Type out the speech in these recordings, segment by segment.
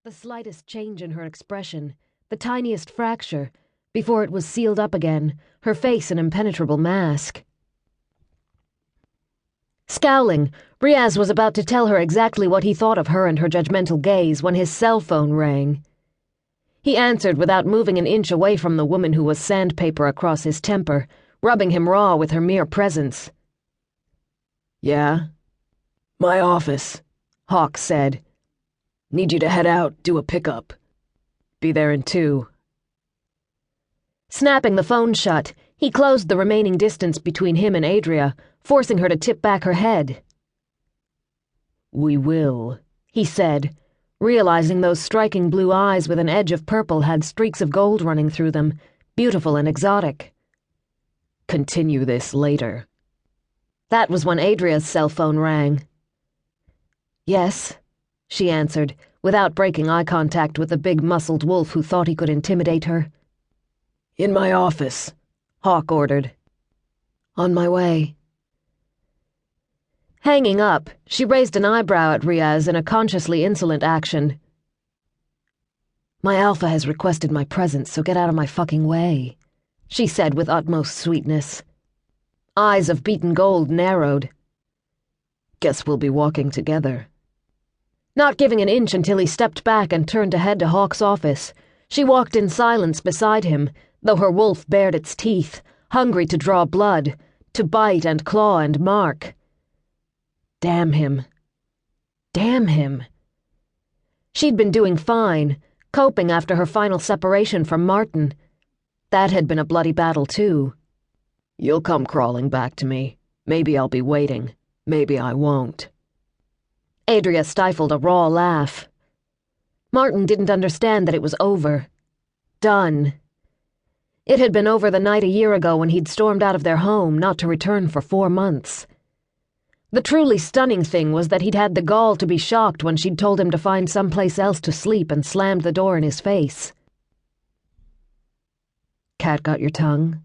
The slightest change in her expression, the tiniest fracture, before it was sealed up again, her face an impenetrable mask. Scowling, Riaz was about to tell her exactly what he thought of her and her judgmental gaze when his cell phone rang. He answered without moving an inch away from the woman who was sandpaper across his temper, rubbing him raw with her mere presence. "Yeah? My office," Hawk said. "Need you to head out, do a pickup. Be there in 2. Snapping the phone shut, he closed the remaining distance between him and Adria, forcing her to tip back her head. "We will," he said, realizing those striking blue eyes with an edge of purple had streaks of gold running through them, beautiful and exotic. "Continue this later." That was when Adria's cell phone rang. "Yes," she answered, without breaking eye contact with the big muscled wolf who thought he could intimidate her. "In my office," Hawk ordered. "On my way." Hanging up, she raised an eyebrow at Riaz in a consciously insolent action. "My alpha has requested my presence, so get out of my fucking way," she said with utmost sweetness. Eyes of beaten gold narrowed. "Guess we'll be walking together." Not giving an inch until he stepped back and turned to head to Hawk's office, she walked in silence beside him, though her wolf bared its teeth, hungry to draw blood, to bite and claw and mark. Damn him. Damn him. She'd been doing fine, coping after her final separation from Martin. That had been a bloody battle, too. "You'll come crawling back to me. Maybe I'll be waiting. Maybe I won't." Adria stifled a raw laugh. Martin didn't understand that it was over. Done. It had been over the night a year ago when he'd stormed out of their home, not to return for 4 months. The truly stunning thing was that he'd had the gall to be shocked when she'd told him to find someplace else to sleep and slammed the door in his face. "Cat got your tongue?"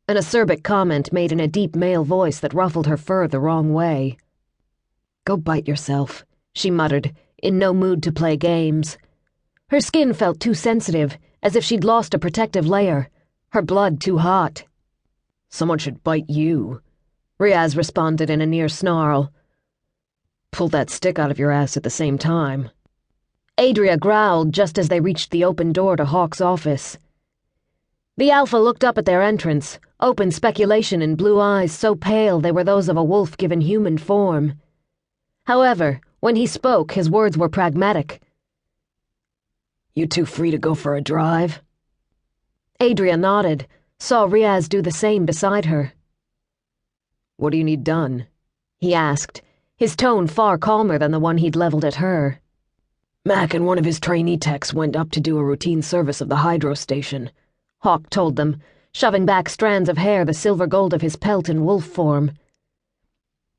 An acerbic comment made in a deep male voice that ruffled her fur the wrong way. "Go bite yourself," she muttered, in no mood to play games. Her skin felt too sensitive, as if she'd lost a protective layer, her blood too hot. "Someone should bite you," Riaz responded in a near snarl. "Pull that stick out of your ass at the same time." Adria growled just as they reached the open door to Hawk's office. The alpha looked up at their entrance, open speculation in blue eyes so pale they were those of a wolf given human form. However, when he spoke, his words were pragmatic. "You 2 free to go for a drive?" Adria nodded, saw Riaz do the same beside her. "What do you need done?" he asked, his tone far calmer than the one he'd leveled at her. "Mac and one of his trainee techs went up to do a routine service of the hydro station," Hawk told them, shoving back strands of hair the silver gold of his pelt in wolf form.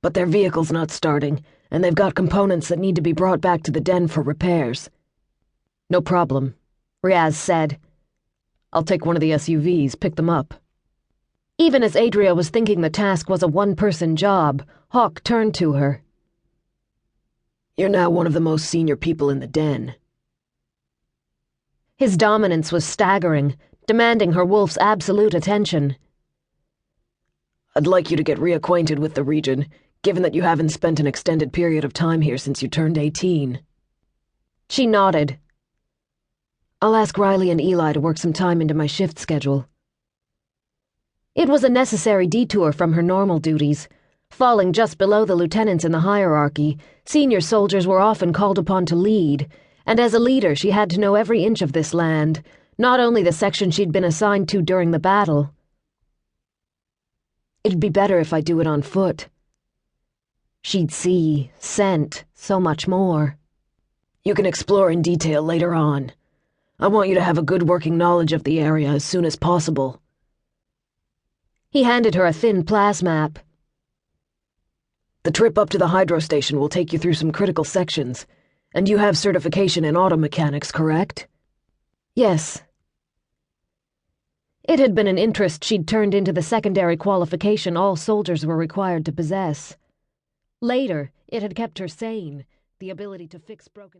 "But their vehicle's not starting, and they've got components that need to be brought back to the den for repairs." "No problem," Riaz said. "I'll take one of the SUVs, pick them up." Even as Adria was thinking the task was a one-person job, Hawk turned to her. "You're now one of the most senior people in the den." His dominance was staggering, demanding her wolf's absolute attention. "I'd like you to get reacquainted with the region, given that you haven't spent an extended period of time here since you turned 18. She nodded. "I'll ask Riley and Eli to work some time into my shift schedule." It was a necessary detour from her normal duties. Falling just below the lieutenants in the hierarchy, senior soldiers were often called upon to lead, and as a leader she had to know every inch of this land, not only the section she'd been assigned to during the battle. "It'd be better if I do it on foot." She'd see, scent, so much more. "You can explore in detail later on. I want you to have a good working knowledge of the area as soon as possible." He handed her a thin plasmap. "The trip up to the hydro station will take you through some critical sections, and you have certification in auto mechanics, correct?" "Yes." It had been an interest she'd turned into the secondary qualification all soldiers were required to possess. Later, it had kept her sane, the ability to fix broken